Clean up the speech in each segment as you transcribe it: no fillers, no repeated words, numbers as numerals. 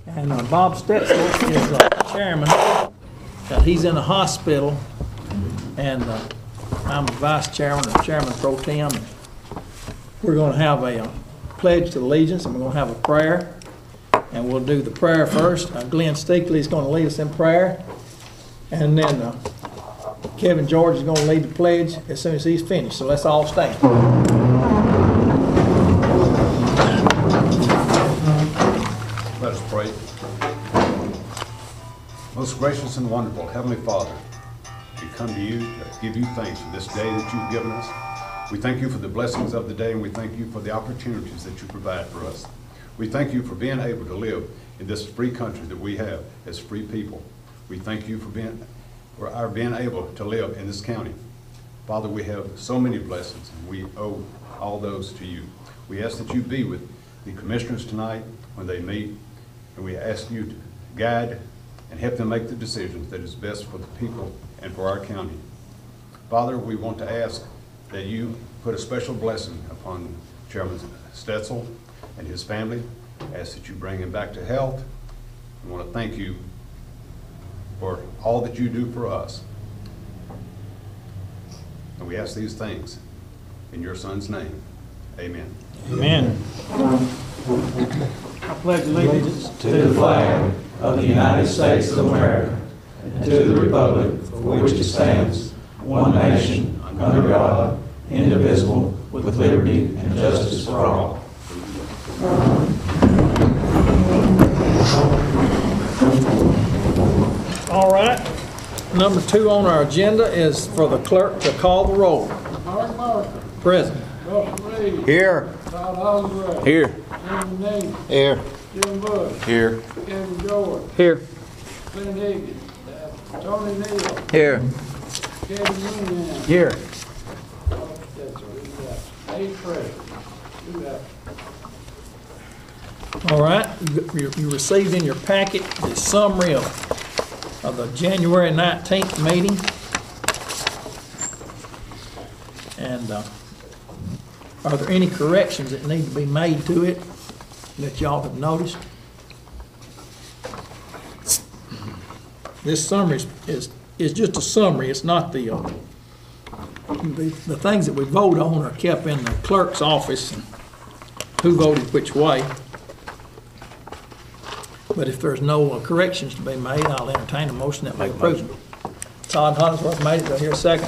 And Bob Stetzel is chairman. He's in the hospital, and I'm the vice chairman and chairman pro tem. We're going to have a pledge to allegiance, and we're going to have a prayer. And we'll do the prayer first. Glenn Steakley is going to lead us in prayer. And then Kevin George is going to lead the pledge as soon as he's finished. So let's all stand. Let us pray. Most gracious and wonderful Heavenly Father, we come to you to give you thanks for this day that you've given us. We thank you for the blessings of the day, and we thank you for the opportunities that you provide for us. We thank you for being able to live in this free country that we have as free people. We thank you for our being able to live in this county. Father, we have so many blessings, and we owe all those to you. We ask that you be with the commissioners tonight when they meet, and we ask you to guide and help them make the decisions that is best for the people and for our county. Father, we want to ask that you put a special blessing upon Chairman Stetzel and his family. Ask that you bring him back to health. We want to thank you for all that you do for us. And we ask these things in your Son's name. Amen. Amen. I pledge allegiance to the flag of the United States of America and to the republic for which it stands, one nation, under God, indivisible, with liberty and justice for all. All right. Number 2 on our agenda is for the clerk to call the roll. Mark Martin. Present. Russell Reed. Here. Todd Osborne. Here. Jim Name. Here. Jim Bush. Here. Kevin George. Here. Clint Higgins. Tony Neal. Here. Kevin Mooneyhan. Here. That's what we got. 8 present. We got All right. You received in your packet the summary of the January 19th meeting. And are there any corrections that need to be made to it that y'all have noticed? This summary is just a summary. It's not the things that we vote on are kept in the clerk's office and who voted which way. But if there's no corrections to be made, I'll entertain a motion that we approve it. Todd Hollingsworth made it. Do I hear a second?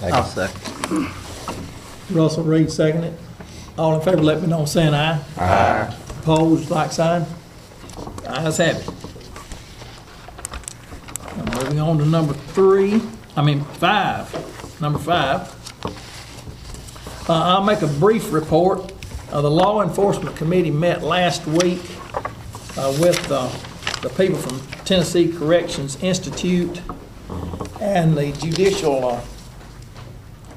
I'll second. Russell Reed seconded it. All in favor, let me know, saying aye. Aye. Opposed, like sign. Ayes have it. Now, moving on to number 5. Number 5. I'll make a brief report. The Law Enforcement Committee met last week with the people from Tennessee Corrections Institute, and the judicial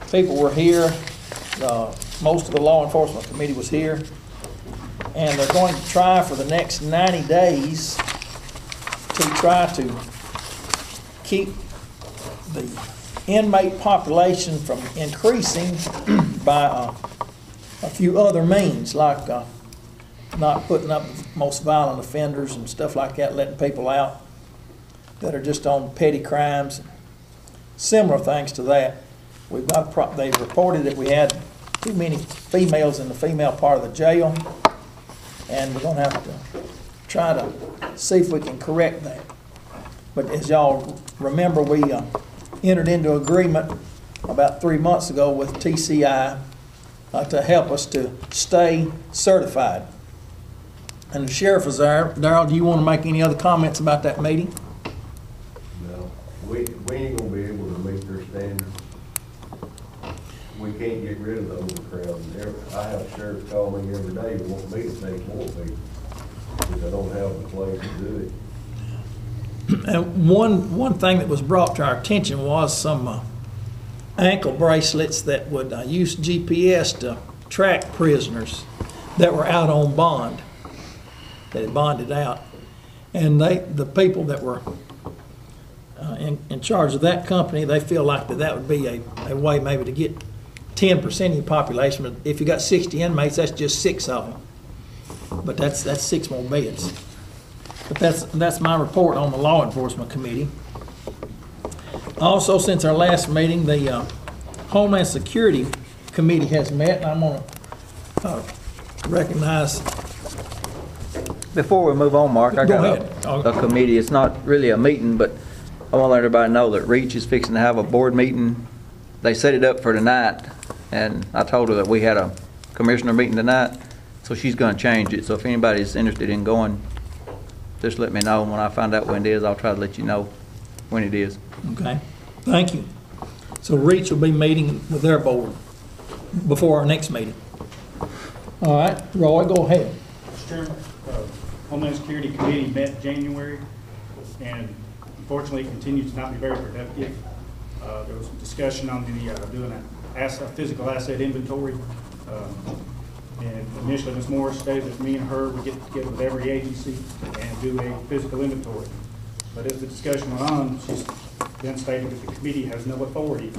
people were here. Most of the Law Enforcement Committee was here, and they're going to try for the next 90 days to try to keep the inmate population from increasing by a few other means, like not putting up the most violent offenders and stuff like that, letting people out that are just on petty crimes, similar things to that. We've got they reported that we had too many females in the female part of the jail, and we're going to have to try to see if we can correct that. But as y'all remember, we entered into agreement about 3 months ago with TCI to help us to stay certified. And the sheriff is there. Darrell, do you want to make any other comments about that meeting? No, we ain't gonna be able to meet their standards. We can't get rid of the overcrowding. I have sheriffs call me every day who want me to take more people because I don't have the place to do it. And one thing that was brought to our attention was some ankle bracelets that would use GPS to track prisoners that were out on bond, that had bonded out. And the people that were in charge of that company, they feel like that would be a way maybe to get 10% of your population. But if you got 60 inmates, that's just 6 of them. But that's 6 more beds. But that's my report on the Law Enforcement Committee. Also, since our last meeting, the Homeland Security Committee has met, and I'm going to recognize. Before we move on, Mark, I Go got ahead. a committee. It's not really a meeting, but I want to let everybody know that Reach is fixing to have a board meeting. They set it up for tonight, and I told her that we had a commissioner meeting tonight, so she's going to change it. So if anybody's interested in going, just let me know. And when I find out when it is, I'll try to let you know when it is. Okay, thank you. So Reach will be meeting with their board before our next meeting. All right, Roy, go ahead. Mr. Chairman, Homeland Security Committee met January, and unfortunately, it continues to not be very productive. There was some discussion on the doing a physical asset inventory. And initially, Ms. Morris stated that me and her would get together with every agency and do a physical inventory. But as the discussion went on, she's then stated that the committee has no authority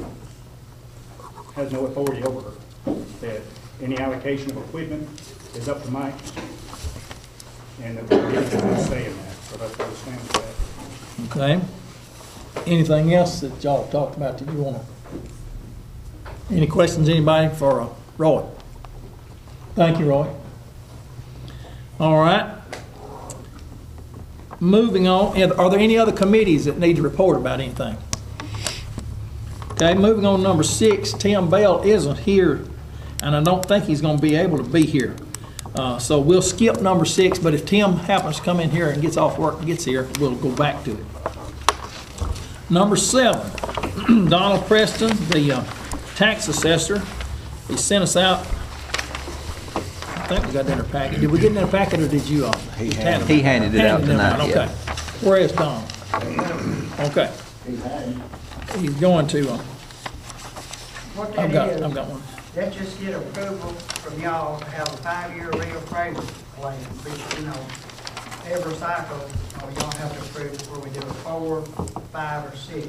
over her. That any allocation of equipment is up to Mike, and that the committee has no say in that. So that's where we stand with that. Okay. Anything else that y'all talked about that you want to? Any questions, anybody, for Roy? Thank you, Roy. All right. Moving on, are there any other committees that need to report about anything? Okay, moving on to number 6, Tim Bell isn't here, and I don't think he's going to be able to be here. So we'll skip number 6, but if Tim happens to come in here and gets off work and gets here, we'll go back to it. Number 7, Donald Preston, the tax assessor. He sent us out, I think we got it in our packet. Did we get it in our packet, or did you? He handed it out tonight. Okay. Yeah. Where is Don? Okay. He's going to. What I've that is, got one. let's just get approval from y'all to have a 5-year reappraisal plan, which, you know, every cycle, y'all have to approve before we do a 4, 5, or 6.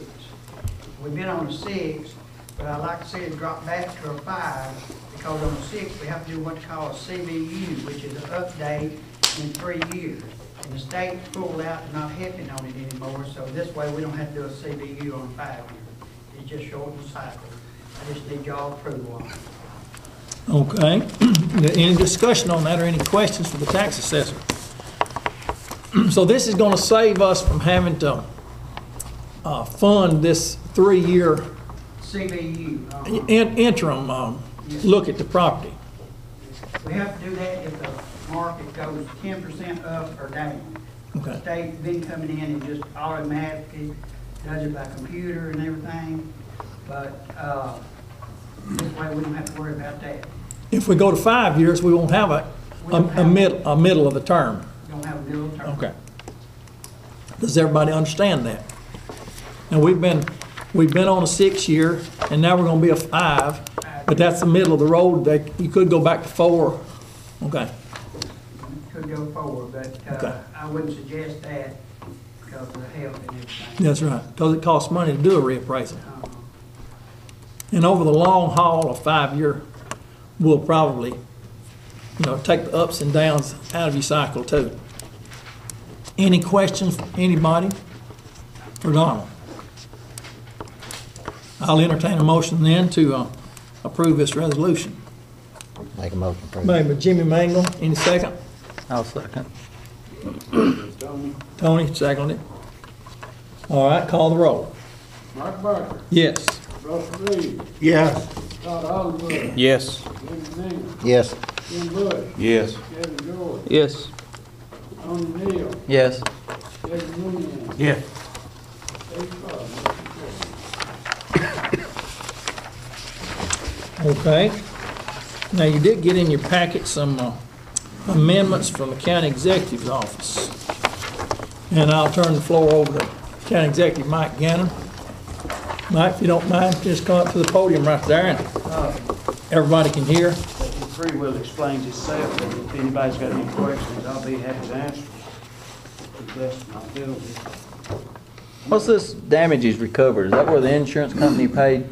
We've been on a 6, but I'd like to see it drop back to a 5, because on a 6, we have to do what's called a CBU, which is an update in 3 years. And the state's pulled out and not helping on it anymore, so this way we don't have to do a CBU on a 5-year. It just shortens the cycle. I just need y'all approval on it. Okay. Any discussion on that, or any questions for the tax assessor? So this is going to save us from having to fund this 3-year CBU. interim look at the property. We have to do that if the market goes 10% up or down. Okay. The state's been coming in and just automatically does it by computer and everything, but this way we don't have to worry about that. If we go to 5 years, we won't have a middle of the term. We don't have a middle term. Okay. Does everybody understand that? And we've been on a 6-year, and now we're going to be a 5, but that's the middle of the road. You could go back to 4. Okay. Could go forward, but Okay. I wouldn't suggest that because of the health and everything. That's right, because it costs money to do a reappraisal. And over the long haul, a 5-year will probably, take the ups and downs out of your cycle too. Any questions from anybody for Donald? I'll entertain a motion then to approve this resolution. Make a motion for Made by Jimmy Mangle. Any second? I'll second. Tony, seconded it. All right, call the roll. Mark Barker, Yes. Russell Reed, Yes. Todd Oliver, Yes. David Mangle, Yes. Jim Bush, Yes. Kevin George, Yes. Tony Neal, Yes. Kevin Mooney, Yes. Dave Clark, motion carried. Okay. Now, you did get in your packet some amendments from the county executive's office. And I'll turn the floor over to County Executive Mike Gannon. Mike, if you don't mind, just come up to the podium right there and everybody can hear. It pretty well explains itself, but if anybody's got any questions, I'll be happy to answer to the best of my ability. What's this damages recovered? Is that where the insurance company paid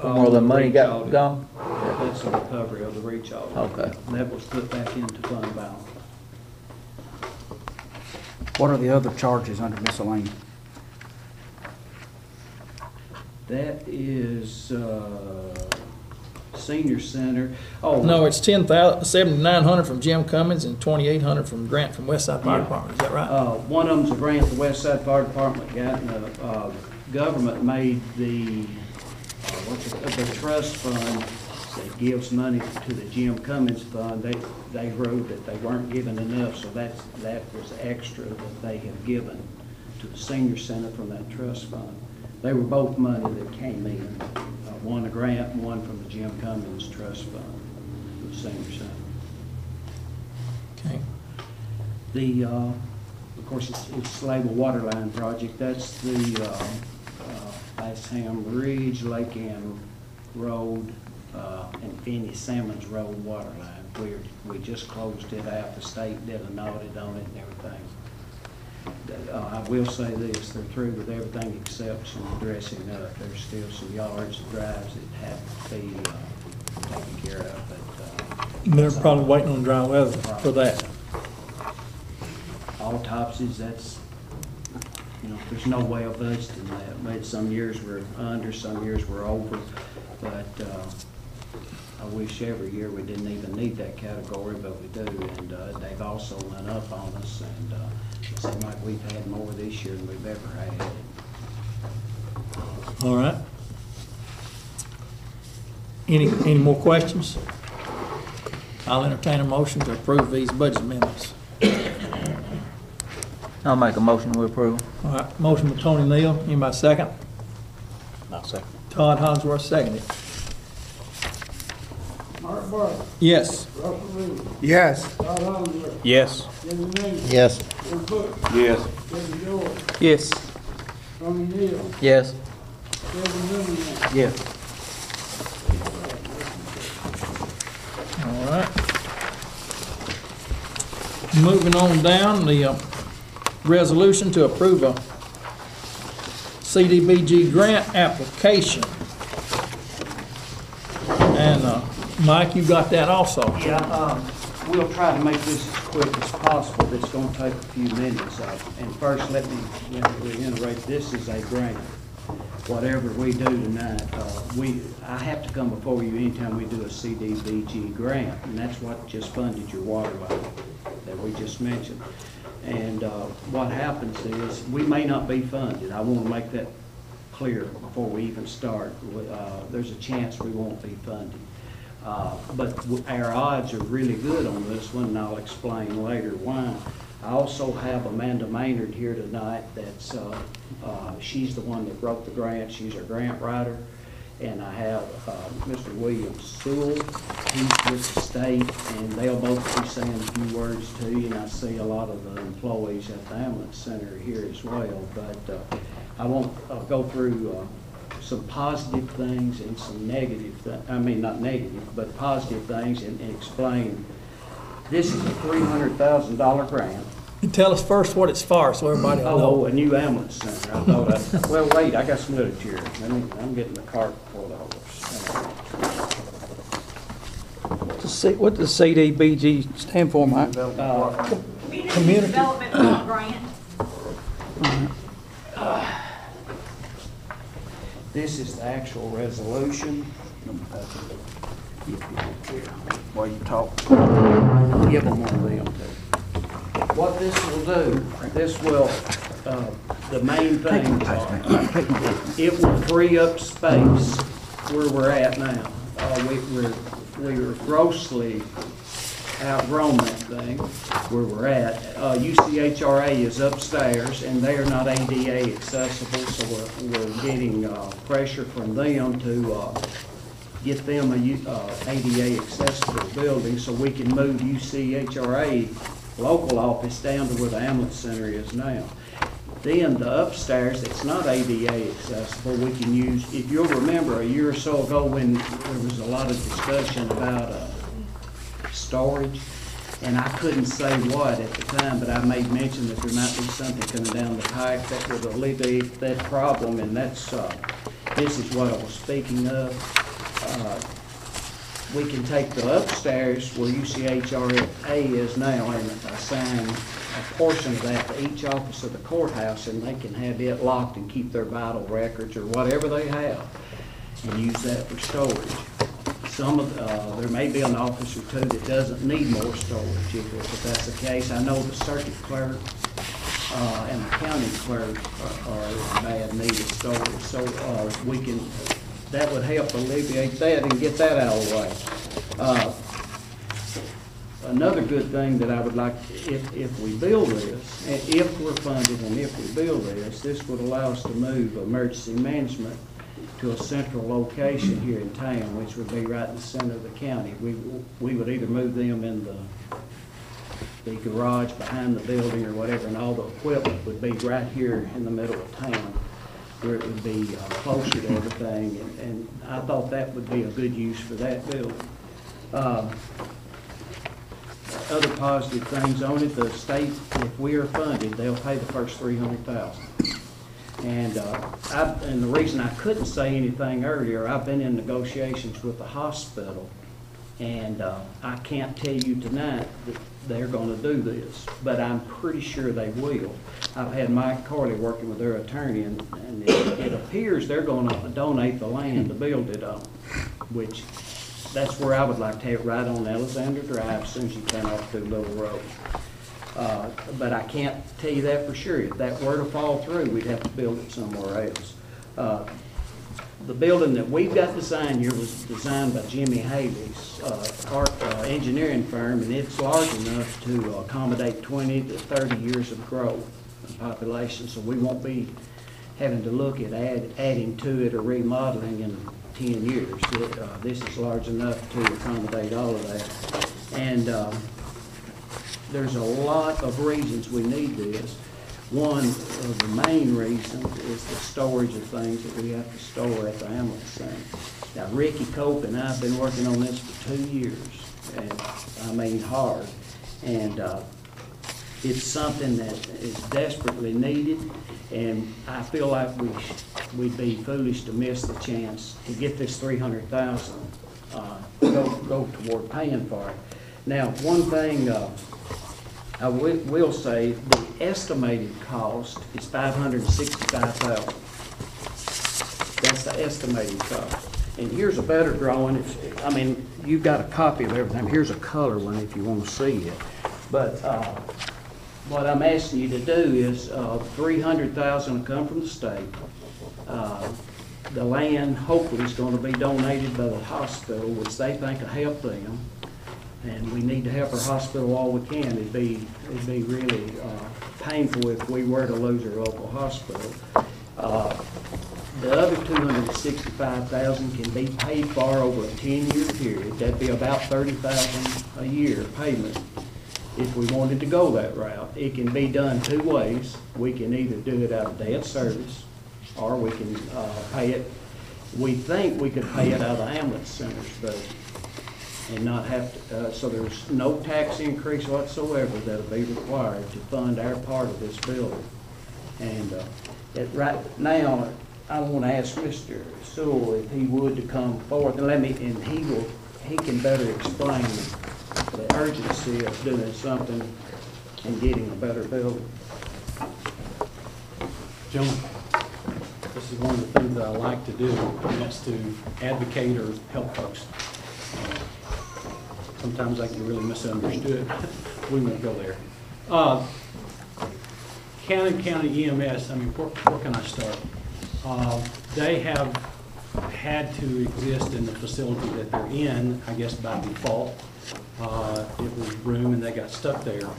for more the money got gone? That's the recovery of the reach audit. Okay. And that was put back into fund balance. What are the other charges under miscellaneous? That is, senior center. Oh. No, it's 7,900 from Jim Cummins and 2,800 from Grant from Westside Fire Yeah. Department. Is that right? One of them's a grant the West Side Fire Department got, and the government made the trust fund that gives money to the Jim Cummins Fund. They wrote that they weren't given enough, so that was extra that they have given to the senior center from that trust fund. They were both money that came in, one a grant and one from the Jim Cummins Trust Fund, for the senior center. Okay. The, of course, it's labeled Waterline Project. That's the Iceham Ridge, Lake Ann Road, and Finney Salmons Road waterline. We just closed it out. The state did an audit on it and everything. I will say this, they're through with everything except some dressing up. There's still some yards and drives that have to be taken care of, but. They're probably waiting on dry weather for that. Autopsies, that's, there's no way of budgeting that. Maybe some years we're under, some years we're over, but I wish every year we didn't even need that category, but we do, and they've also went up on us, and it seems like we've had more this year than we've ever had. All right. Any more questions? I'll entertain a motion to approve these budget amendments. I'll make a motion to approve. All right, motion by Tony Neal. Anybody second? I'll second. Todd Hogsworth seconded. Mark Barber, Yes. Russell Reed, Yes. Todd Hollingsworth, Yes. Jimmy Green, Yes. Jim Cook, Yes. Kevin George, Yes. Tony Neal, Yes. Kevin Mooney, Yes. All right. Moving on down, the resolution to approve a CDBG grant application. And Mike, you got that also? Yeah, we'll try to make this as quick as possible. It's going to take a few minutes. And first, let me reiterate, this is a grant. Whatever we do tonight, I have to come before you anytime we do a CDBG grant, and that's what just funded your water line that we just mentioned. And what happens is, we may not be funded. I want to make that clear before we even start. There's a chance we won't be funded. But our odds are really good on this one, and I'll explain later why. I also have Amanda Maynard here tonight. That's she's the one that wrote the grant. She's our grant writer. And I have Mr. William Sewell. He's with the state, and they'll both be saying a few words to you. And I see a lot of the employees at the ambulance center here as well. But I'll go through some positive things and some negative things. I mean, not negative, but positive things, and explain. This is a $300,000 grant. And tell us first what it's for, so everybody will know. Oh, a new ambulance center. I thought well, wait, I got some literature. I'm getting the cart before the horse. What does CDBG stand for, Mike? Community Development Block Grant. This is the actual resolution. While you talk. Give them one of them too. What this will do, this will, the main thing, it will free up space where we're at now. We're grossly outgrown that thing where we're at. UCHRA is upstairs, and they are not ADA accessible, so we're getting pressure from them to get them a ADA accessible building so we can move UCHRA local office down to where the ambulance center is now. Then the upstairs that's not ADA accessible, we can use, if you'll remember a year or so ago when there was a lot of discussion about storage, and I couldn't say what at the time, but I made mention that there might be something coming down the pike that would alleviate that problem, and that's, this is what I was speaking of. We can take the upstairs where UCHRA is now and assign a portion of that to each office of the courthouse, and they can have it locked and keep their vital records or whatever they have, and use that for storage. Some of, there may be an office or two that doesn't need more storage. If that's the case, I know the circuit clerk and the county clerk are in bad need of storage, so we can, that would help alleviate that and get that out of the way. Another good thing that I would like, if we build this, and if we're funded and if we build this would allow us to move emergency management to a central location here in town, which would be right in the center of the county. We would either move them in the garage behind the building or whatever, and all the equipment would be right here in the middle of town, where it would be closer to everything, and I thought that would be a good use for that building. Other positive things on it, the state, if we are funded, they'll pay the first $300,000. And and the reason I couldn't say anything earlier, I've been in negotiations with the hospital, and I can't tell you tonight that they're going to do this, but I'm pretty sure they will. I've had Mike Carley working with their attorney, and it appears they're going to donate the land to build it on, which that's where I would like to have it, right on Alexander Drive, as soon as you come off through Little Road. But I can't tell you that for sure. If that were to fall through, we'd have to build it somewhere else. The building that we've got designed here was designed by Jimmy Haley's engineering firm, and it's large enough to accommodate 20 to 30 years of growth in population, so we won't be having to look at adding to it or remodeling in 10 years. This is large enough to accommodate all of that. And there's a lot of reasons we need this. One of the main reasons is the storage of things that we have to store at the ambulance center. Now, Ricky Cope and I have been working on this for 2 years, and I mean hard. And it's something that is desperately needed, and I feel like we'd be foolish to miss the chance to get this $300,000 go toward paying for it. Now, one thing I will say, the estimated cost is $565,000. That's the estimated cost. And here's a better drawing. I mean, you've got a copy of everything. Here's a color one if you want to see it. But what I'm asking you to do is $300,000 will come from the state. The land hopefully is going to be donated by the hospital, which they think will help them. And we need to help our hospital all we can. It'd be really painful if we were to lose our local hospital. The other $265,000 can be paid for over a 10-year period. That'd be about $30,000 a year payment if we wanted to go that route. It can be done two ways. We can either do it out of debt service, or we can pay it. We think we could pay it out of the ambulance center's budget and not have to, so there's no tax increase whatsoever that'll be required to fund our part of this building. And right now, I want to ask Mr. Sewell if he would to come forward and he can better explain the urgency of doing something and getting a better building. Gentlemen, this is one of the things that I like to do, and that's to advocate or help folks. Sometimes I get really misunderstood. We won't go there. Cannon County EMS, I mean, where can I start? They have had to exist in the facility that they're in, I guess by default. It was room and they got stuck there.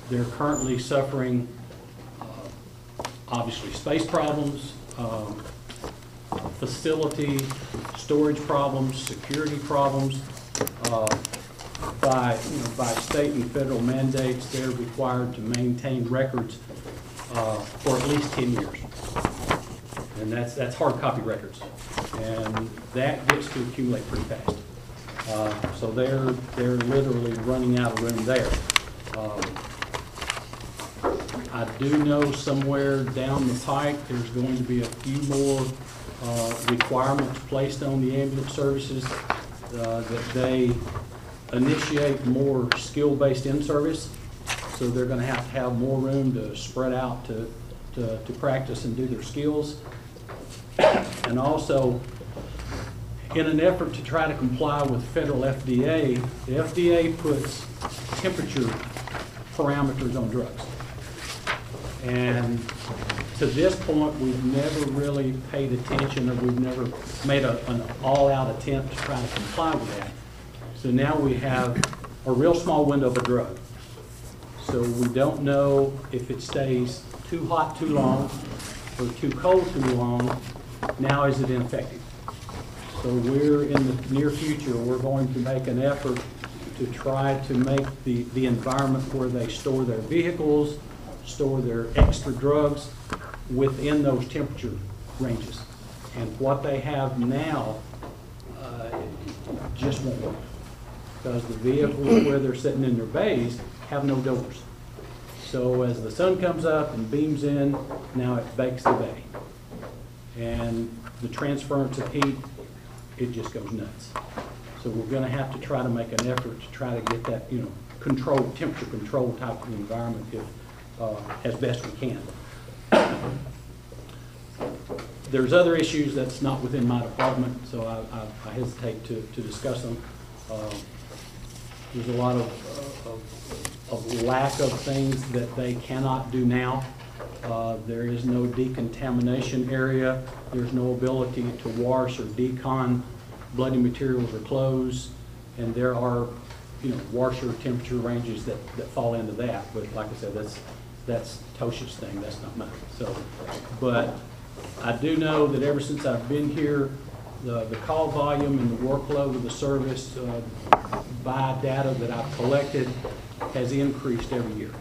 They're currently suffering, obviously, space problems, facility, storage problems, security problems. By state and federal mandates, they're required to maintain records for at least 10 years. And that's hard copy records. And that gets to accumulate pretty fast. So they're literally running out of room there. I do know somewhere down the pike there's going to be a few more requirements placed on the ambulance services that they initiate more skill-based in-service. So they're gonna have more room to spread out to practice and do their skills. And also, in an effort to try to comply with federal FDA, the FDA puts temperature parameters on drugs. And to this point, we've never really paid attention, or we've never made an all-out attempt to try to comply with that. So now we have a real small window of a drug. So we don't know if it stays too hot too long or too cold too long. Now is it ineffective? So we're in the near future, we're going to make an effort to try to make the environment where they store their vehicles, store their extra drugs within those temperature ranges. And what they have now just won't work, because the vehicles where they're sitting in their bays have no doors. So as the sun comes up and beams in, now it bakes the bay. And the transference of heat, it just goes nuts. So we're going to have to try to make an effort to try to get that, controlled, temperature control type of environment as best we can. There's other issues that's not within my department, so I hesitate to discuss them. There's a lot of lack of things that they cannot do now. There is no decontamination area. There's no ability to wash or decon bloody materials or clothes, and there are, washer temperature ranges that fall into that. But like I said, that's Toshi's thing. That's not mine. So, but I do know that ever since I've been here, the call volume and the workload of the service by data that I've collected has increased every year.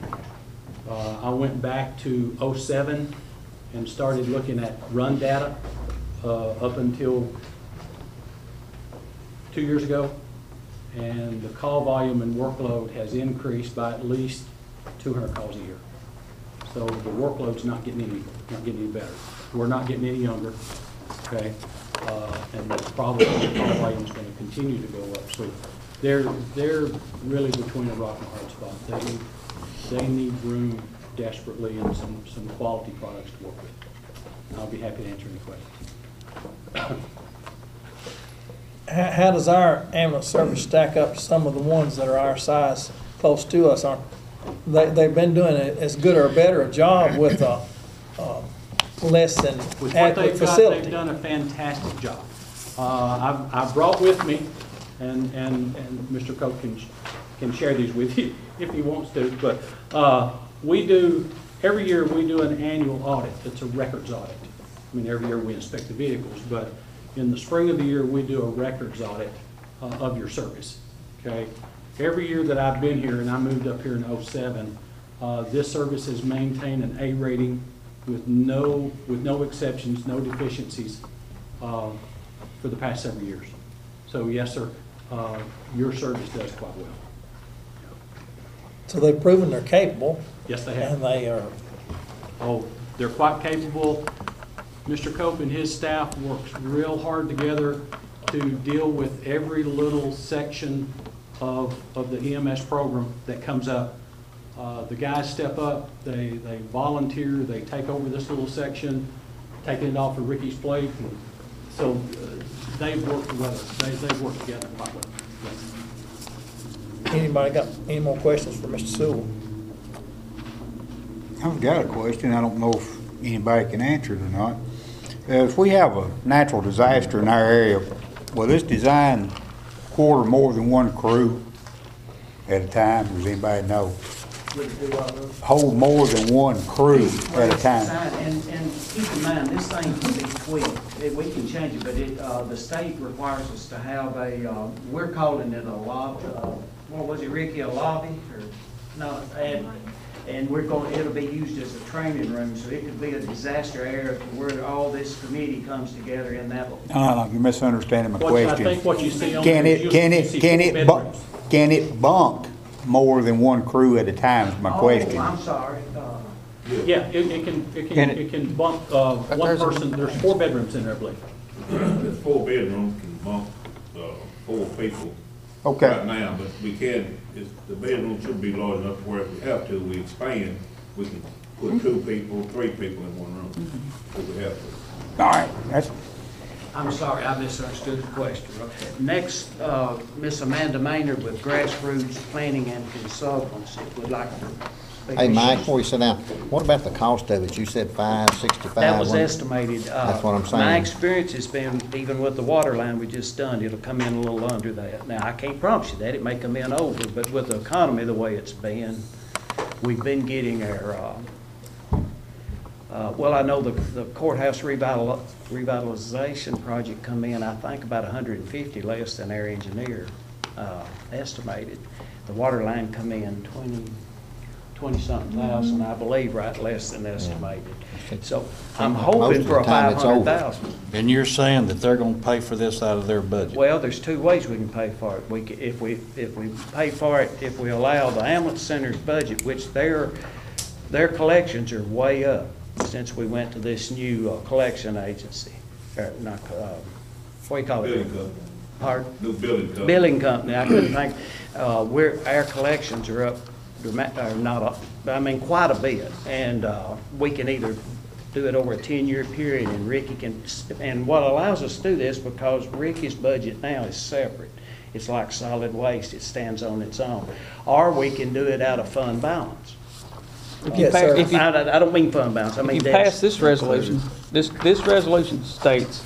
I went back to 2007 and started looking at run data up until 2 years ago, and the call volume and workload has increased by at least 200 calls a year. So the workload's not getting any better. We're not getting any younger, okay? And that's probably the call volume's going to continue to go up. So they're really between a rock and a hard spot. They need room desperately and some quality products to work with. I'll be happy to answer any questions. How does our ambulance service stack up to some of the ones that are our size close to us? They've been doing as good or better a job with less than With what adequate they've got, facility. they've done a fantastic job. I've brought with me, and Mr. Koch can share these with you if he wants to, but every year we do an annual audit. It's a records audit. I mean, every year we inspect the vehicles, but in the spring of the year we do a records audit of your service, okay? Every year that I've been here, and I moved up here in 2007, this service has maintained an A rating with no exceptions, no deficiencies for the past several years. So yes, sir, your service does quite well. So they've proven they're capable. Yes, they have. And they are. Oh, they're quite capable. Mr. Cope and his staff works real hard together to deal with every little section of the EMS program that comes up. The guys step up, they volunteer, they take over this little section, taking it off of Ricky's plate. And so they've worked together. They've worked together quite well. Yes. Anybody got any more questions for Mr. Sewell? I've got a question. I don't know if anybody can answer it or not. If we have a natural disaster in our area, will this design quarter more than one crew at a time? Does anybody know? Hold more than one crew at a time. And keep in mind, this thing can be tweaked. We can change it, but the state requires us to have we're calling it a lobby. What was it, Ricky? A lobby? Or no? And it'll be used as a training room, so it could be a disaster area where all this committee comes together in that. You're misunderstanding my question. I think what you see on Can there it is can it bunk more than one crew at a time? Is my question. I'm sorry. Yeah, it can bump one person. There's 4 bedrooms in there, I believe. The 4 bedrooms can bump 4 people Okay. right now, but we can, the bedroom should be large enough where if we have to, we expand, we can put 2 people, 3 people in one room, if we have to. All right, that's, I'm sorry, I misunderstood the question. Next, Miss Amanda Maynard with Grassroots Planning and Consultants would like to speak. Hey, Mike, before you sit down, what about the cost of it? You said 565. That was estimated. That's what I'm saying. My experience has been, even with the water line we just done, it'll come in a little under that. Now, I can't promise you that, it may come in over, but with the economy the way it's been, we've been getting our, well, I know the courthouse revitalization project come in, I think about 150 less than our engineer estimated. The water line come in 20-something thousand, I believe, right, less than estimated. So I'm hoping for a 500,000. And you're saying that they're gonna pay for this out of their budget? Well, there's 2 ways we can pay for it. If we pay for it, if we allow the ambulance center's budget, which their collections are way up since we went to this new collection agency, or not, what do you call it? Billing company. Pardon? New building company. Billing company, I couldn't think, our collections are up, not up, but I mean quite a bit, and we can either do it over a 10-year period, and Ricky can, and what allows us to do this, because Ricky's budget now is separate. It's like solid waste, it stands on its own. Or we can do it out of fund balance. Yes, sir. I don't mean fund balance, I mean If you that's pass this resolution, this resolution states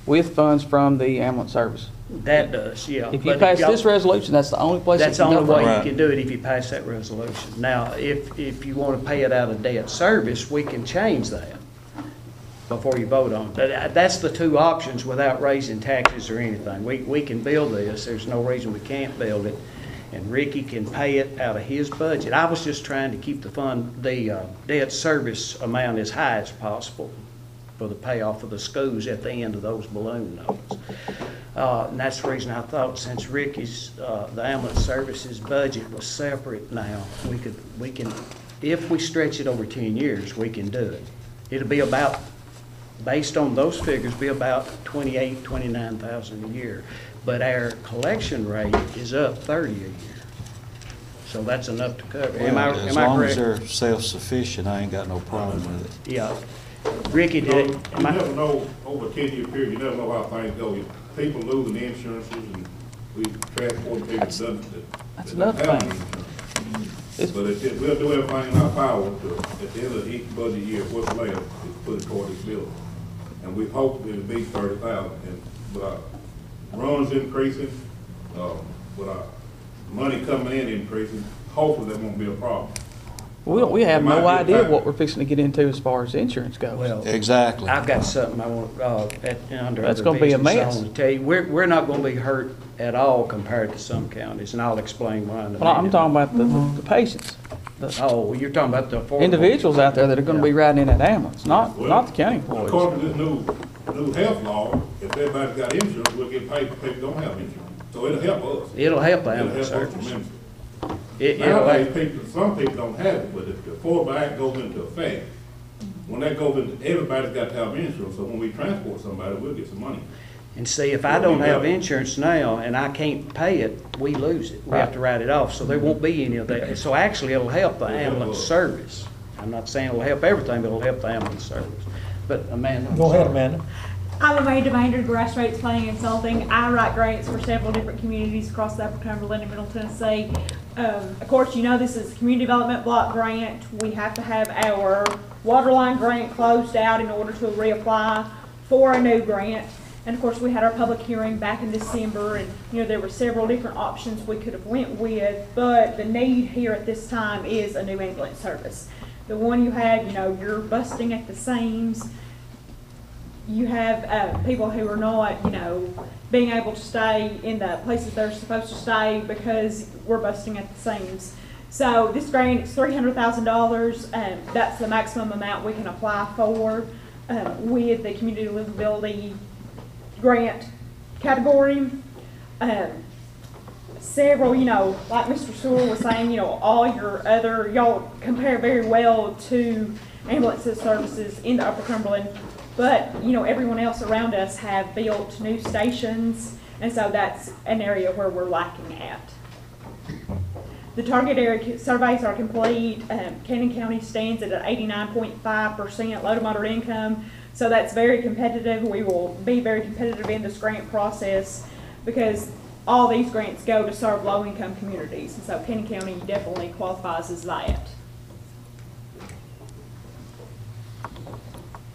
with funds from the ambulance service. That does, yeah. If you But pass y'all- this resolution, that's the only place it That's the can only go way from. you can do it, if you pass that resolution. Now, if you want to pay it out of debt service, we can change that before you vote on it. But that's the 2 options without raising taxes or anything. We can build this, there's no reason we can't build it, and Ricky can pay it out of his budget. I was just trying to keep the debt service amount as high as possible for the payoff of the schools at the end of those balloon notes. And that's the reason I thought, since Ricky's, the ambulance services budget was separate now, we can, if we stretch it over 10 years, we can do it. It'll be about, based on those figures, be about 28, 29,000 a year. But our collection rate is up 30 a year. So that's enough to cover. Am I As long as correct? they're self-sufficient, I ain't got no problem with it. Yeah. Ricky You did. know, you never know, over a 10-year period, you never know how things go. People losing insurances, and we transport people that doesn't. That's that don't another have thing. insurance. But we'll do everything in our power to, at the end of each budget year, what's left is put it toward this building. And we hope it'll be 30,000. And with our runs increasing, with our money coming in increasing, hopefully that won't be a problem. We have It might no be a idea factor. what we're fixing to get into as far as insurance goes. Well, Exactly. I've got something I want, under That's other gonna be a business I mess. want to tell you. We're not gonna be hurt at all compared to some counties, and I'll explain why in a Well, I'm minute. talking about the patients, the Oh, you're talking about the affordable. individuals out there that are gonna be riding in that ambulance, not the county employees. According to this new health law, if everybody's got insurance, we'll get paid for people who don't have insurance. So it'll help us. It'll help the It'll ambulance help us service. tremendously. It'll Nowadays, help. some people don't have it, but if the Affordable Act goes into effect, when that goes into, everybody's got to have insurance, so when we transport somebody, we'll get some money. And see, if I don't have insurance now and I can't pay it, we lose it. We have to write it off, so there won't be any of that. So actually, it'll help the ambulance service. I'm not saying it'll help everything, but it'll help the ambulance service. But Amanda. I'm Go ahead, sorry. Amanda. I'm Amanda Maynard, Grassroots Planning and Consulting. I write grants for several different communities across the Upper Cumberland and Middle Tennessee. Of course, you know this is a community development block grant. We have to have our water line grant closed out in order to reapply for a new grant. And of course, we had our public hearing back in December, and there were several different options we could have went with, but the need here at this time is a new ambulance service. The one you have, you're busting at the seams. You have people who are not, being able to stay in the places they're supposed to stay because we're busting at the seams. So this grant is $300,000. That's the maximum amount we can apply for with the community livability grant category. Several, like Mr. Sewell was saying, all your other, y'all compare very well to ambulance services in the Upper Cumberland. But, everyone else around us have built new stations And so that's an area where we're lacking at. The target area surveys are complete. Cannon County stands at an 89.5% low to moderate income. So that's very competitive. We will be very competitive in this grant process because all these grants go to serve low-income communities. And so Cannon County definitely qualifies as that.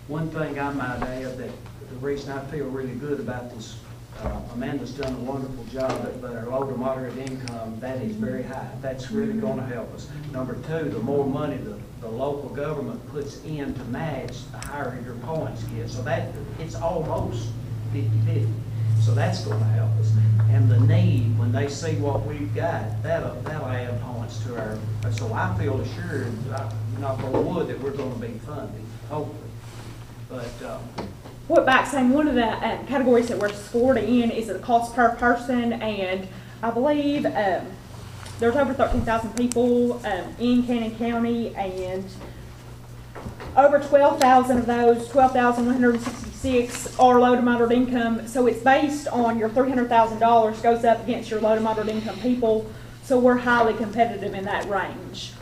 One thing I might add, that the reason I feel really good about this, Amanda's done a wonderful job, but our low to moderate income, that is very high. That's really going to help us. Number two, the more money the local government puts in to match, the higher your points get. So that it's almost 50-50. So that's going to help us. And the need, when they see what we've got, that'll add points to our. So I feel assured, knock on wood, that we're going to be funded, hopefully. But what back saying one of the categories that we're scored in is the cost per person, and I believe there's over 13,000 people in Cannon County, and over 12,000 of those, 12,166 are low to moderate income. So it's based on your $300,000 goes up against your low to moderate income people. So we're highly competitive in that range.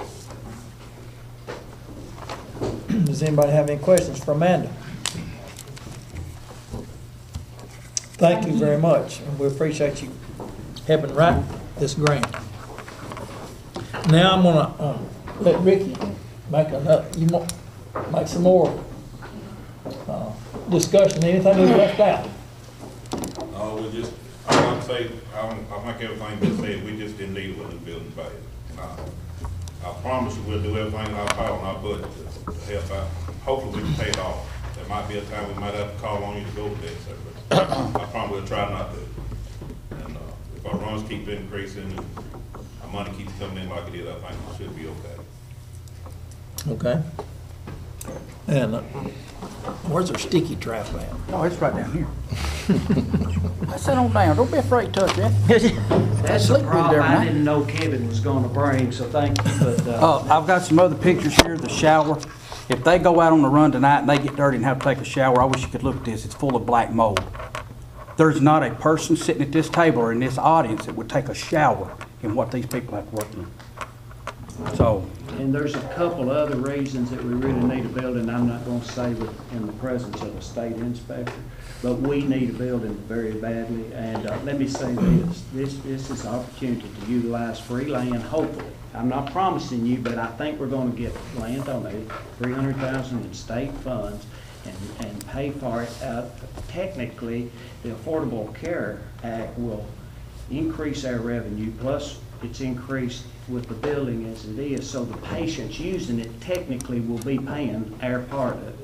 Does anybody have any questions for Amanda? Thank you very much, and we appreciate you helping write this grant. Now I'm gonna let Ricky make make some more discussion. Anything we've left out? I want to say, I think everything been said, we just didn't need one of the buildings bad. I promise you we'll do everything in our power and our budget to help out. Hopefully we can pay it off. There might be a time we might have to call on you to go with that, sir, but I promise we'll try not to. And if our runs keep increasing and our money keeps coming in like it is, I think it should be okay. Okay. And where's our sticky trap at? Oh, it's right down here. Sit on down. Don't be afraid to touch it. that's a problem I didn't know Kevin was going to bring, so thank you. But I've got some other pictures here. The shower. If they go out on the run tonight and they get dirty and have to take a shower, I wish you could look at this. It's full of black mold. There's not a person sitting at this table or in this audience that would take a shower in what these people have to work in. So. And there's a couple other reasons that we really need a building. I'm not going to say in the presence of a state inspector, but we need a building very badly. And let me say this is an opportunity to utilize free land, hopefully. I'm not promising you, but I think we're going to get land donated, $300,000 in state funds, and pay for it. Technically, the Affordable Care Act will increase our revenue, plus it's increased with the building as it is, so the patients using it technically will be paying our part of it.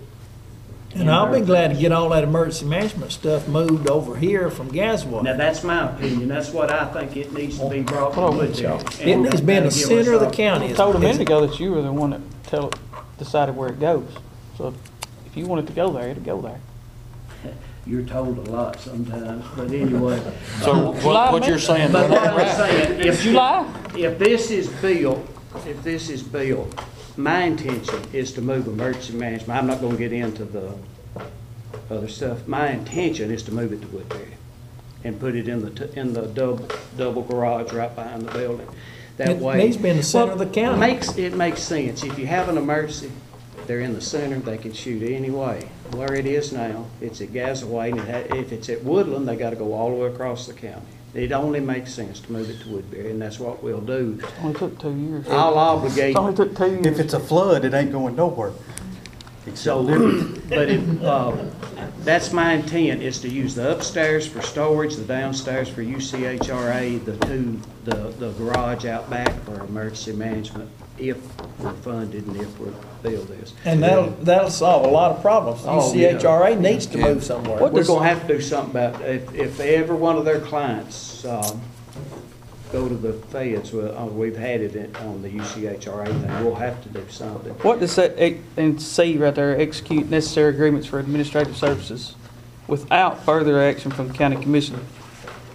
And I'll be glad to get all that emergency management stuff moved over here from Gasway. Now, that's my opinion. That's what I think it needs to be brought to Woodbury. It needs to be in the center of the county. I told a minute ago that you were the one that decided where it goes. So if you want it to go there, it'll go there. You're told a lot sometimes, but anyway. So what you're saying? But what I'm saying, if this is built, my intention is to move emergency management. I'm not going to get into the other stuff. My intention is to move it to Woodbury and put it in the double garage right behind the building. That way, it needs to be in the center of the county. It makes sense. If you have an emergency, they're in the center. They can shoot any way. Where it is now, it's at Gasaway, and if it's at Woodland, they got to go all the way across the county. It only makes sense to move it to Woodbury, and that's what we'll do. It only took 2 years. I'll obligate. It only took 2 years. If it's a flood, it ain't going nowhere. So, but that's my intent, is to use the upstairs for storage, the downstairs for UCHRA, the garage out back for emergency management, if we're funded and if we're build this. And that'll solve a lot of problems. UCHRA needs to move somewhere. We're going to have to do something about it. If every one of their clients go to the feds, we've had it on the UCHRA thing, we'll have to do something. What does that, and C right there, execute necessary agreements for administrative services without further action from the county commission?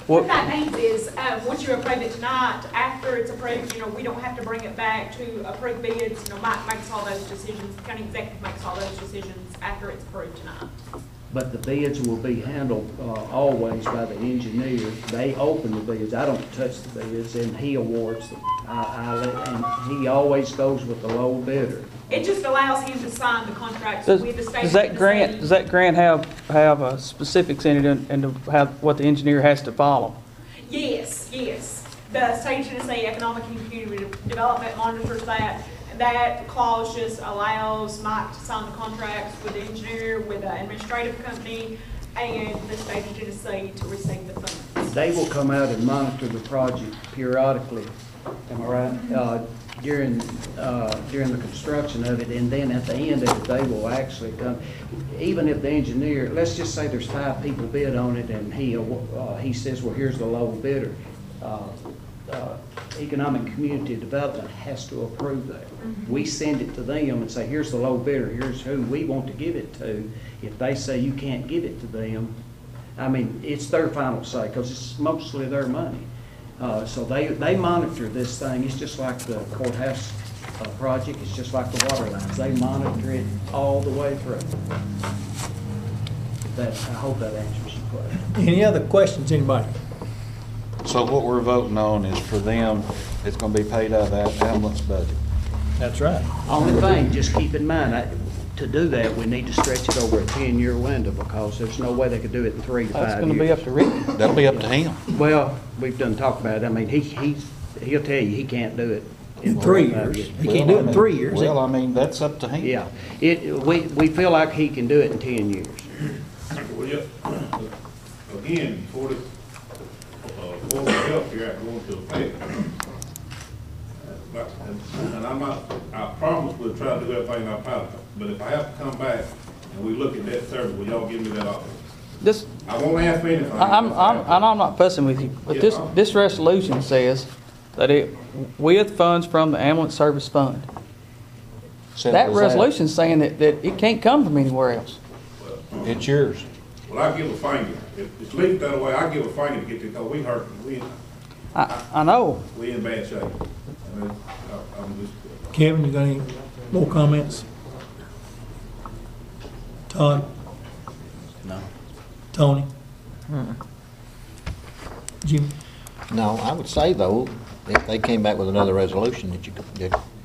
What that means is, once you approve it tonight, after it's approved, we don't have to bring it back to approve bids. Mike makes all those decisions, the county executive makes all those decisions after it's approved tonight. but the bids will be handled always by the engineer. They open the bids. I don't touch the bids, and he awards them. And he always goes with the low bidder. It just allows him to sign the contracts with the state. Does that grant have specifics in it and what the engineer has to follow? Yes, yes. The state of Tennessee Economic and Community Development monitors that. That clause just allows Mike to sign the contracts with the engineer, with the administrative company, and the state of Tennessee to receive the funds. They will come out and monitor the project periodically, am I right? During the construction of it, and then at the end of it, they will actually come. Even if the engineer, let's just say there's 5 people bid on it, and he says, well, here's the low bidder. Economic and Community Development has to approve that. We send it to them and say, here's the low bidder, here's who we want to give it to. If they say you can't give it to them, I mean, it's their final say, because it's mostly their money. So they monitor this thing. It's just like the courthouse project. It's just like the water lines. They monitor it all the way through. I hope that answers your question. Any other questions, anybody? So what we're voting on is for them, it's gonna be paid out of that ambulance budget. That's right. Only thing, just keep in mind, to do that, we need to stretch it over a 10-year window, because there's no way they could do it in 3 to 5 years. That's gonna be up to Rick. That'll be up to him. Well, we've done talked about it. I mean, he'll tell you he can't do it In 3 years. He can't do it in 3 years. Well, I mean, that's up to him. Yeah, we feel like he can do it in 10 years. Well, yeah, again, for the health here, I going to affect. And I promise we'll try to do everything in our power. But if I have to come back and we look at that service, will y'all give me that option? I won't ask for anything. I'm not fussing with you, but this resolution says that with funds from the ambulance service fund. That resolution's saying that it can't come from anywhere else. It's yours. Well, I give a finger. If it's leaked that way, I give a finger to get to, because we hurt. I know. We in bad shape. I'm just. Kevin, you got any more comments? Todd? No. Tony? Jimmy? No, I would say though, if they came back with another resolution, that you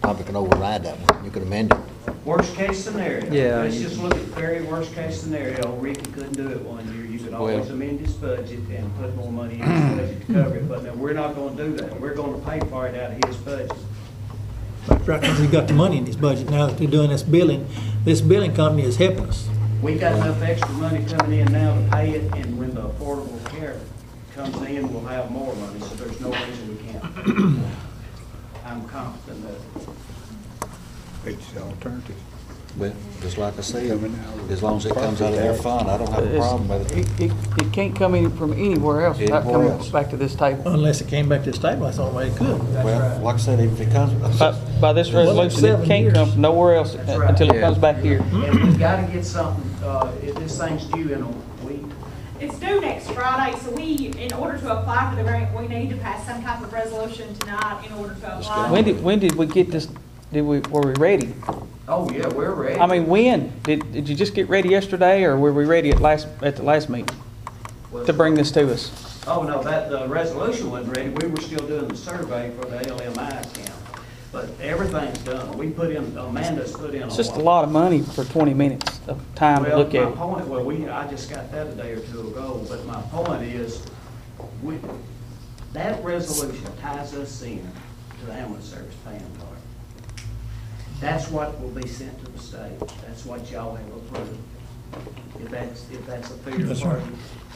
probably could override that one. You could amend it. Worst case scenario. Yeah. Let's just look at very worst case scenario. Ricky couldn't do it one year. You could always amend his budget and put more money in his budget to cover it. But no, we're not going to do that. We're going to pay for it out of his budget. That's right, because he's got the money in his budget now that they're doing this billing. This billing company is helping us. We got enough extra money coming in now to pay it, and when the Affordable Care comes in, we'll have more money. So there's no reason we can't. I'm confident that. It's the alternative. Well, just like I said, as long as it comes out of their fund, I don't have a problem with it. It can't come from anywhere else without coming back to this table. Unless it came back to this table, that's the only way it could. Well, like I said, if it comes. By this resolution, it can't come from nowhere else until it comes back here. And we've got to get something, if this thing's due in a week. It's due next Friday, so in order to apply for the grant, we need to pass some type of resolution tonight in order to apply. When did we get this? Were we ready? Oh, yeah, we're ready. I mean, when? Did you just get ready yesterday, or were we ready at the last meeting to bring this to us? Oh, no, the resolution wasn't ready. We were still doing the survey for the LMI account. But everything's done. Amanda's put in a lot. It's just a lot of money for 20 minutes of time to look at it. I just got that a day or two ago, but my point is, that resolution ties us in to the ambulance service paying part. That's what will be sent to the state. That's what y'all have approved. If that's a fair part,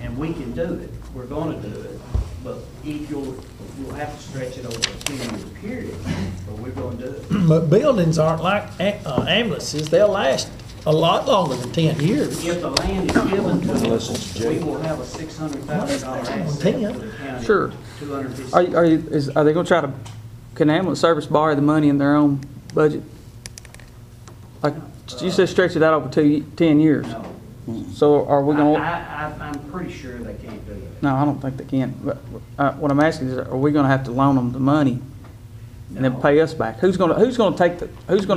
and we can do it. We're going to do it. But if you'll have to stretch it over a 10-year period, but we're going to do it. But buildings aren't like ambulances. They'll last a lot longer than 10 years. If the land is given to us, we will have a $600,000 asset for the county. Sure. $250,000. Are they going to try to? Can the ambulance service borrow the money in their own budget? Like you said, stretch it out over 10 years. No. So are we going to? I'm pretty sure they can't do that. No, I don't think they can. But what I'm asking is, are we going to have to loan them the money and then pay us back? Who's going to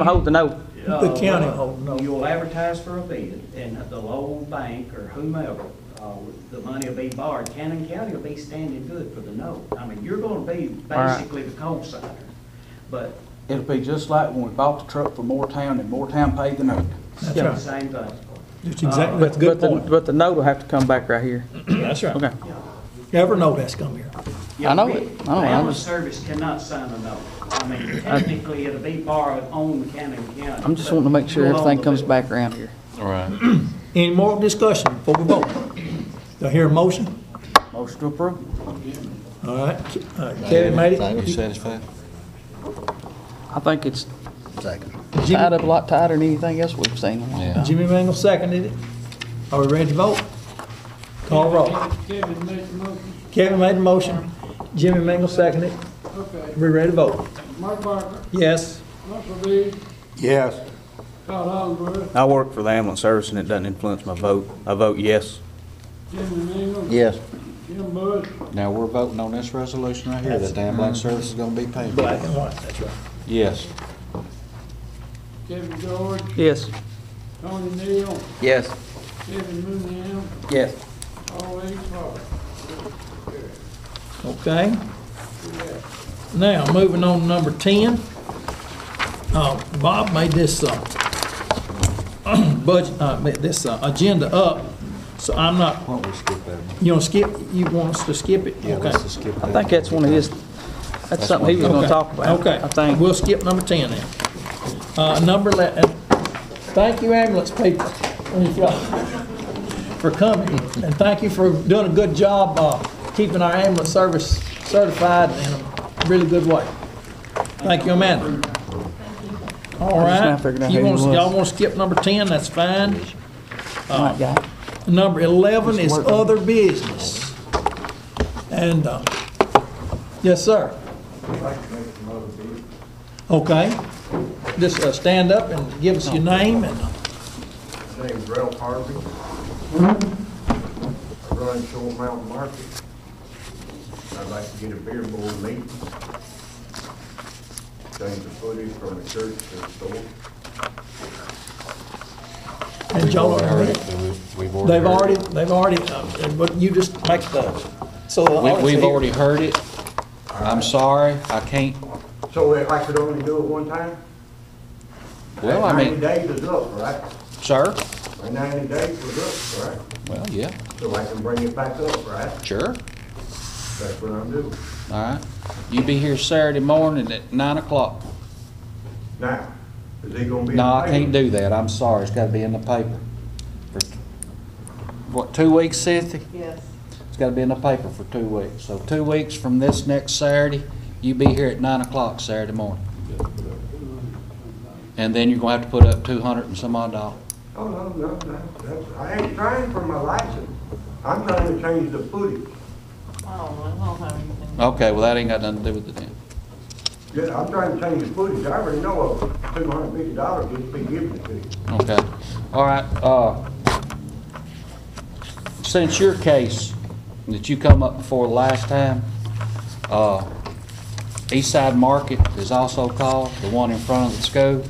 hold the note The county will know. You'll advertise for a bid, and the Lowell Bank or whomever, the money will be borrowed. Cannon County will be standing good for the note. I mean, you're gonna be basically the co-signer, but It'll be just like when we bought the truck for Moortown and Moortown paid the note. That's yeah, right. same thing. That's exactly, that's a good point. But the note will have to come back right here. That's right. Okay. Every note has to come here. I know it. The I know, I ambulance just- service cannot sign a note. I mean, technically, it'll be borrowed on Cannon County. I'm just wanting to make sure but you'll everything own comes the bill. back around here. All right. Any more discussion before we vote? Do I hear a motion? Motion to approve. All right, Kevin made You it. satisfied? I think it's Second. tied up a lot tighter than anything else we've seen in a long Yeah. time. Jimmy Mangle seconded it. Are we ready to vote? Call roll. Kevin made the motion. Kevin made the motion. Jimmy Mangle seconded it. Okay. We ready to vote? Mark Barker, Yes. Russell Reed, Yes. Todd Hollingsworth, I work for the ambulance service and it doesn't influence my vote. I vote yes. Jimmy Mingle, Yes. Jim Bush, Now, we're voting on this resolution right here, that the ambulance service is gonna be paid. Black and white, that's right. Yes. Kevin George, Yes. Tony Neal, Yes. Kevin Mooneyham, Yes. Paul H. Hart. Okay. Now, moving on to number 10. Bob made this, agenda up, so I'm not, Why don't we skip that? you want us to skip it? Yeah, Okay. let's just skip that. I think that's one of his, that's something he was gonna Okay. talk about. Okay, I think. we'll skip number 10 then. Number 11, thank you ambulance people for coming, and thank you for doing a good job keeping our ambulance service certified in a really good way. Thank you, Amanda. All I just now right, figured out who he was. y'all want to skip number 10, that's fine. Right, guy. Number 11 is other business. And, yes, sir. Okay. Just stand up and give us your name and. My name's Ralph Harvey. I run Short Mountain Market. I'd like to get a beer board meeting. Change the footage from the church to the store. And Joe, they've already, but you just make the, so. We've already heard it. I'm sorry, I can't. So if I could only do it one time? Well, I mean, 90 days is up, right? sir? My 90 days was up, right? Well, yeah, So I can bring it back up, right? sure. That's what I'm doing. All right. You be here Saturday morning at 9 o'clock. Now, is he gonna be? No, in the I can't paper? do that. I'm sorry. It's gotta be in the paper. For, what, 2 weeks, Cynthia? Yes. It's gotta be in the paper for 2 weeks. So 2 weeks from this next Saturday, you be here at 9 o'clock Saturday morning. And then you're gonna have to put up 200 and some odd dollars. Oh, no, I ain't trying for my license. I'm trying to change the footage. Okay, well, that ain't got nothing to do with it then. Yeah, I'm trying to change the footage. I already know $250 just be given it to you. Okay. All right, since your case that you come up before last time, Eastside Market is also called, the one in front of the school.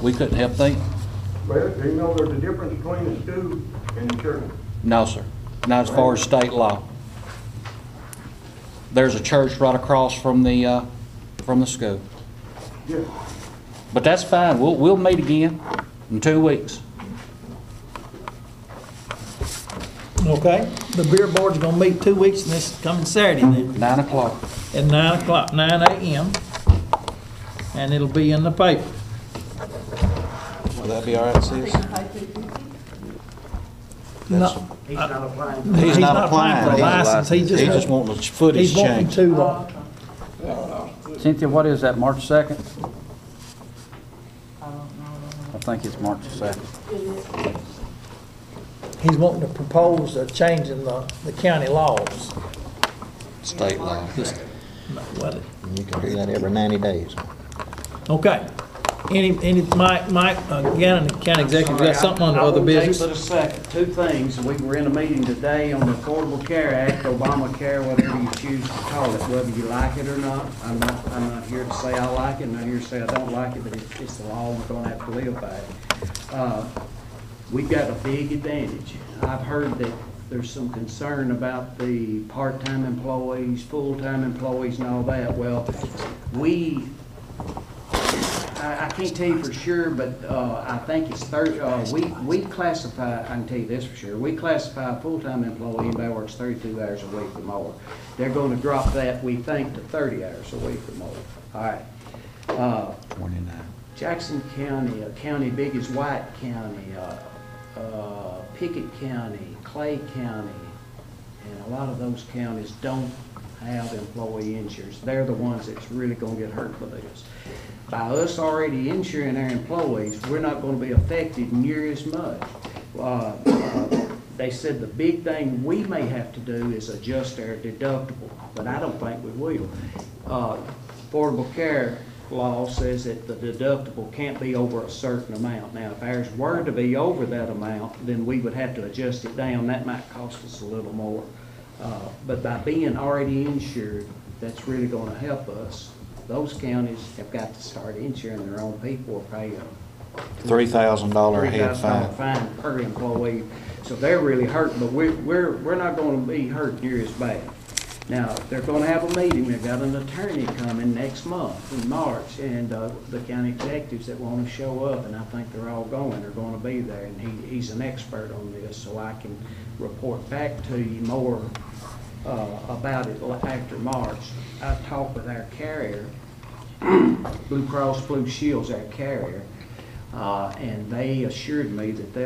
We couldn't help think. Well, do you know there's a difference between the school and the church? No, sir. Not as far as state law. There's a church right across from the school. Yeah. But that's fine. We'll meet again in 2 weeks. Okay, the beer board's gonna meet 2 weeks and this coming Saturday then, 9 o'clock. at 9 o'clock, 9 a.m. And it'll be in the paper. Will that be all right, sis? No, He's not applying. he's not applying for a license, he He just just, wanting the footage he's wanting changed. to, Cynthia, what is that, March 2nd? I think it's March 2nd. he's wanting to propose changing the county laws. State law. Just, well, You can do that every 90 days. okay. Mike, Gannon, the county executive, got something on the other business? I will take but a second. Two things. We were in a meeting today on the Affordable Care Act, Obamacare, whatever you choose to call it, whether you like it or not. I'm not here to say I like it, I'm not here to say I don't like it, but it's the law, we're gonna have to live by it. We've got a big advantage. I've heard that there's some concern about the part-time employees, full-time employees and all that. Well, I can't tell you for sure, but I think it's 30, we classify, I can tell you this for sure, we classify a full-time employee and that works 32 hours a week or more. They're going to drop that, we think, to 30 hours a week or more. All right. 29. Jackson County, a county big as White County, Pickett County, Clay County, and a lot of those counties don't have employee insurance. They're the ones that's really going to get hurt by this. By us already insuring our employees, we're not going to be affected near as much. They said the big thing we may have to do is adjust our deductible, but I don't think we will. Affordable Care law says that the deductible can't be over a certain amount. Now, if ours were to be over that amount, then we would have to adjust it down. That might cost us a little more. But by being already insured, that's really going to help us. Those counties have got to start insuring their own people or pay a $3,000 a head $3,000 fine. fine per employee. So they're really hurting, but we're not going to be hurt near as bad. Now, they're going to have a meeting. They've got an attorney coming next month in March, and the county executives that want to show up, and I think they're all going, are going to be there, and he's an expert on this, so I can report back to you more about it after March. I've talked with our carrier, Blue Cross Blue Shield's our carrier, and they assured me that they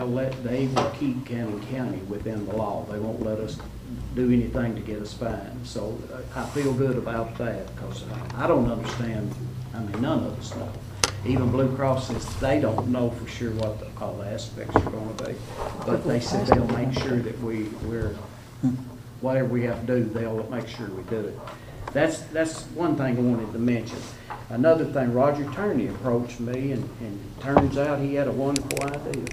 will keep Cannon County within the law. They won't let us do anything to get us fined. So I feel good about that, because I don't understand. I mean, none of us know. Even Blue Cross says they don't know for sure what all the aspects are going to be, but they said they'll make sure that we're whatever we have to do, they'll make sure we do it. That's one thing I wanted to mention. Another thing, Roger Turney approached me, and turns out he had a wonderful idea.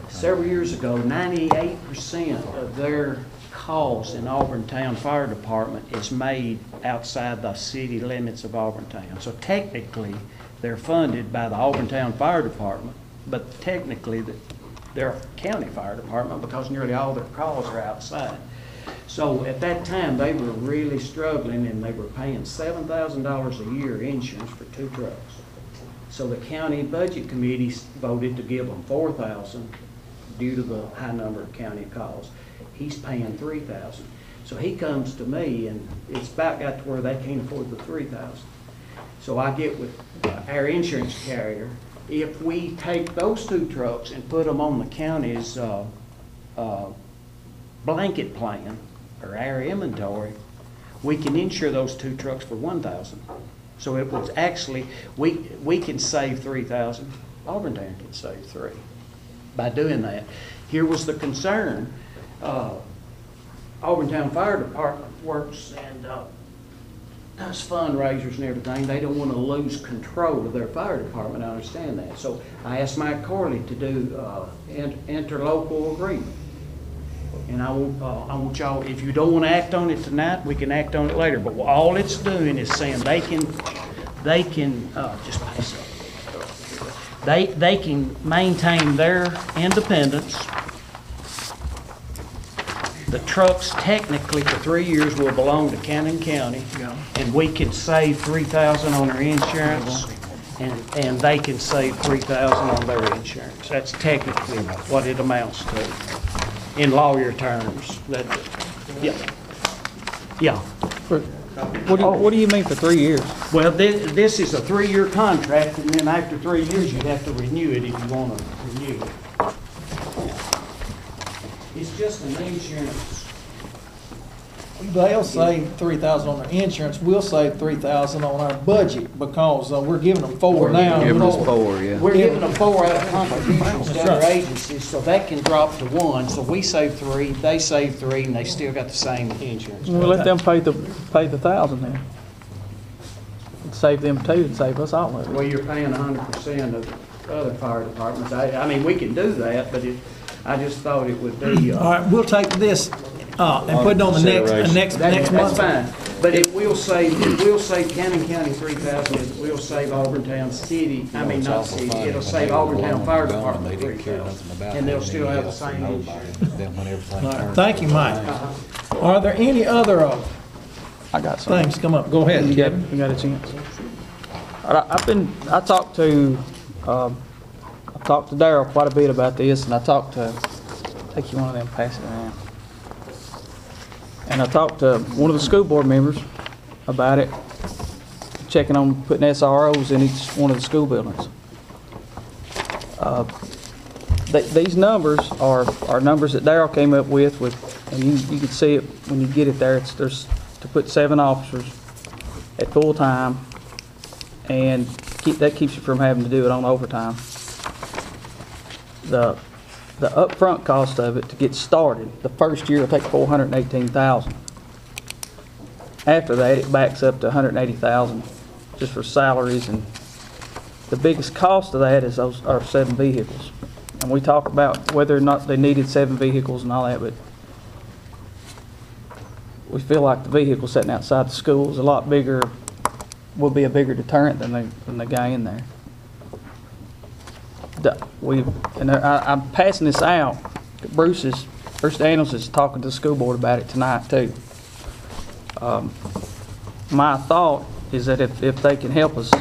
Several years ago, 98% of their calls in Auburntown Fire Department is made outside the city limits of Auburntown. So technically, they're funded by the Auburntown Fire Department, but technically they're a county fire department because nearly all their calls are outside. So at that time, they were really struggling, and they were paying $7,000 a year insurance for 2 trucks. So the county budget committee voted to give them $4,000 due to the high number of county calls. He's paying $3,000. So he comes to me, and it's about got to where they can't afford the $3,000. So I get with our insurance carrier. If we take those 2 trucks and put them on the county's blanket plan or our inventory, we can insure those 2 trucks for $1,000. So it was actually, we can save $3,000. Auburntown can save $3,000 by doing that. Here was the concern. Auburntown Fire Department works and does fundraisers and everything. They don't want to lose control of their fire department. I understand that. So I asked Mike Corley to do interlocal agreement. And I want y'all, if you don't want to act on it tonight, we can act on it later. But all it's doing is saying they can just pass up. They can maintain their independence. The trucks technically for 3 years will belong to Cannon County, and we can save $3,000 on our insurance, and they can save $3,000 on their insurance. That's technically what it amounts to in lawyer terms. Yeah. What do you mean for 3 years? Well, this is a 3-year contract, and then after 3 years, you'd have to renew it if you want to renew it. It's just an insurance. They'll save $3,000 on their insurance. We'll save $3,000 on our budget because we're giving them 4 now. Giving us 4, yeah. We're giving them 4 out of contributions to other agencies, so that can drop to 1. So we save 3, they save 3, and they still got the same insurance. We'll let them pay the $1,000 then. save them too and save us all of it. Well, you're paying 100% of other fire departments. I mean, we can do that, but I just thought it would be. All right, we'll take this and put it on the next That's month. fine, but it will save Cannon County 3,000, we'll save Auburn City, I mean, not city, it'll save Auburn Fire Department 3,000, and they'll still have the same issue. All right, thank you, Mike. Are there any other I got some. things come up? Go ahead, Kevin. You got a chance. I talked to Darryl quite a bit about this, and I talked to, take you one of them, pass it around. And I talked to one of the school board members about it, checking on putting SROs in each one of the school buildings. These numbers are numbers that Darryl came up with, and you can see it when you get it there. There's to put 7 officers at full time, and that keeps you from having to do it on overtime. The upfront cost of it to get started, the first year will take $418,000. After that, it backs up to $180,000 just for salaries, and the biggest cost of that is our 7 vehicles. And we talk about whether or not they needed 7 vehicles and all that, but we feel like the vehicle sitting outside the school is a lot bigger, will be a bigger deterrent than the guy in there. I'm passing this out. Bruce Daniels is talking to the school board about it tonight too. My thought is that if they can help us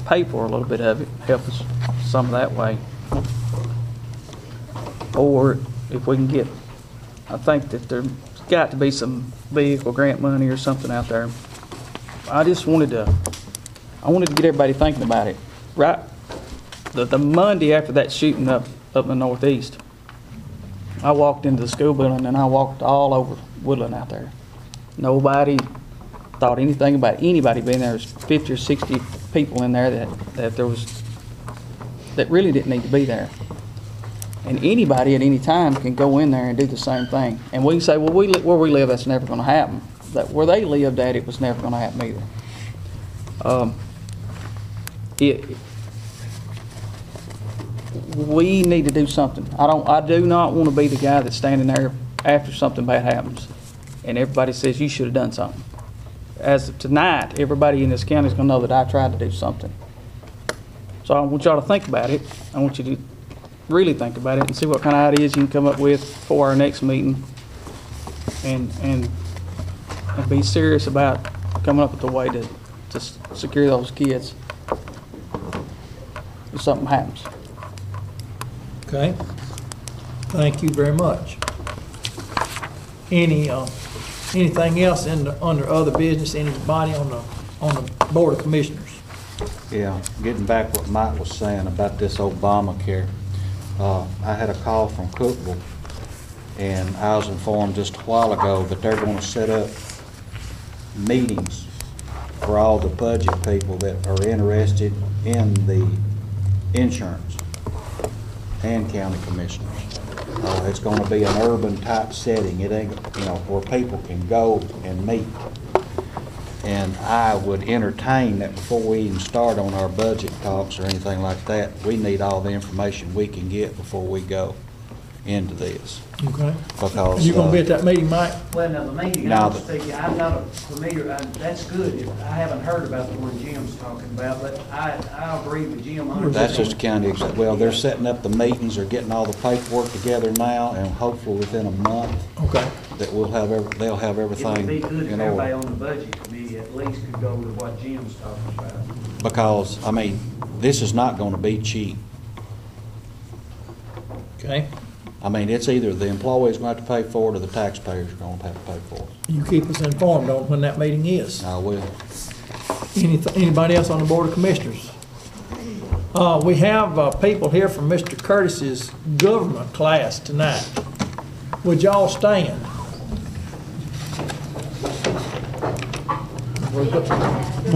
pay for a little bit of it, help us some of that way, or if we can get, I think that there's got to be some vehicle grant money or something out there. I wanted to get everybody thinking about it. Right, the Monday after that shooting up in the Northeast, I walked into the school building and I walked all over Woodland out there. Nobody thought anything about anybody being there. There's 50 or 60 people in there that really didn't need to be there. And anybody at any time can go in there and do the same thing. And we can say, well, where we live, that's never going to happen. That where they lived at, it was never going to happen either. We need to do something. I do not want to be the guy that's standing there after something bad happens and everybody says you should have done something. As of tonight, everybody in this county is going to know that I tried to do something. So I want y'all to think about it. I want you to really think about it and see what kind of ideas you can come up with for our next meeting, and be serious about coming up with a way to secure those kids if something happens. Okay. Thank you very much. Anything else under other business? Anybody on the Board of Commissioners? Yeah, getting back what Mike was saying about this Obamacare. I had a call from Cookville, and I was informed just a while ago that they're going to set up meetings for all the budget people that are interested in the insurance and county commissioners. It's going to be an urban type setting. It ain't, where people can go and meet. And I would entertain that before we even start on our budget talks or anything like that, we need all the information we can get before we go into this. Okay. Because you going to be at that meeting, Mike? Well, now the meeting I was speaking, I'm not familiar. That's good. I haven't heard about the one Jim's talking about, but I agree with Jim. That's just a county. Well, they're setting up the meetings, they're getting all the paperwork together now, and hopefully within a month, okay, that they'll have everything. It would be good if in everybody order. on the budget committee at least could go with what Jim's talking about. Because this is not going to be cheap. okay. It's either the employee's going to have to pay for it or the taxpayers are going to have to pay for it. You keep us informed on when that meeting is. I will. Anybody else on the Board of Commissioners? We have people here from Mr. Curtis's government class tonight. Would y'all stand?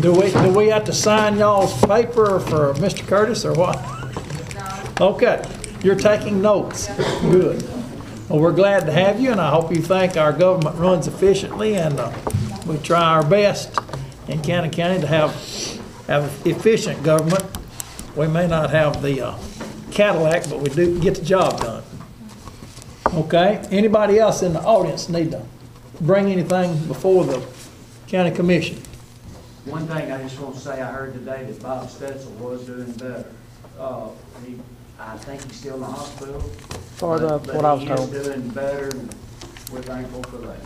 Do we have to sign y'all's paper for Mr. Curtis or what? Okay, you're taking notes. Good. Well, we're glad to have you, and I hope you think our government runs efficiently, and we try our best in Cannon County to have have efficient government. We may not have the Cadillac, but we do get the job done. Okay, anybody else in the audience need to bring anything before the county commission? One thing I just want to say, I heard today that Bob Stetzel was doing better. I think he's still in the hospital. What I was told. He is doing better, and we're thankful for that.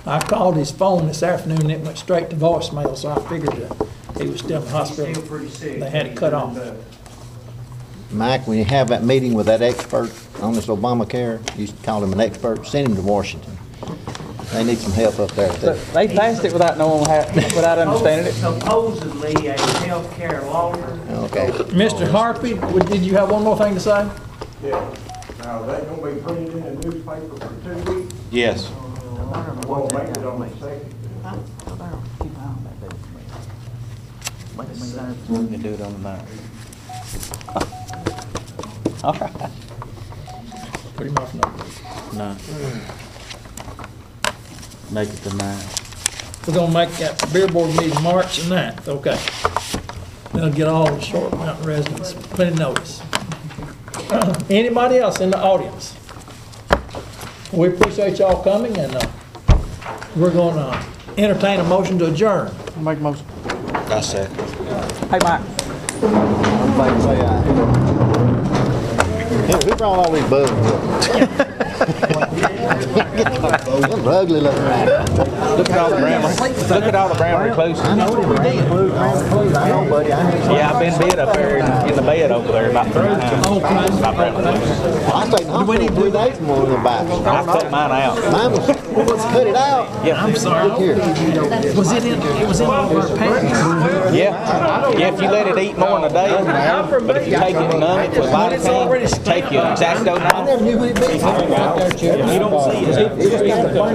I called his phone this afternoon and it went straight to voicemail, so I figured that he was still in the hospital. He's still pretty sick. They had it cut off. Mike, when you have that meeting with that expert on this Obamacare, you call him an expert, send him to Washington. They need some help up there too. They passed it without knowing without understanding it. Supposedly a healthcare lawyer. Okay. Mr. Harpy, did you have one more thing to say? Yeah. Now, they gonna be printed in the newspaper for 2 weeks? Yes. We'll make it on the second. We can do it on the night. All right. Put him off no. No. Make it the night. We're gonna make that beer board meeting March the 9th, okay. They'll get all the Short Mountain residents plenty of notice. Anybody else in the audience? We appreciate y'all coming, and we're gonna entertain a motion to adjourn. Make a motion. I said. Hey, Mike. Everybody say aye. Hey, who brought all these bugs? Them ugly looking right. Look at all the brown recluses. I know we did. I know, buddy. Yeah, I've been bed up there in the bed over there about 3 times. About brown recluses. I stayed in the hospital 3 days more than the back. I cut mine out. Mine was cut it out. Yeah, I'm sorry. Look here. Was it in our pants? Yeah, if you let it eat more in a day, but if you take it and numb it with Vitamin, take your Exacto I never knew who it'd be. You don't see it. It's just kind of funny.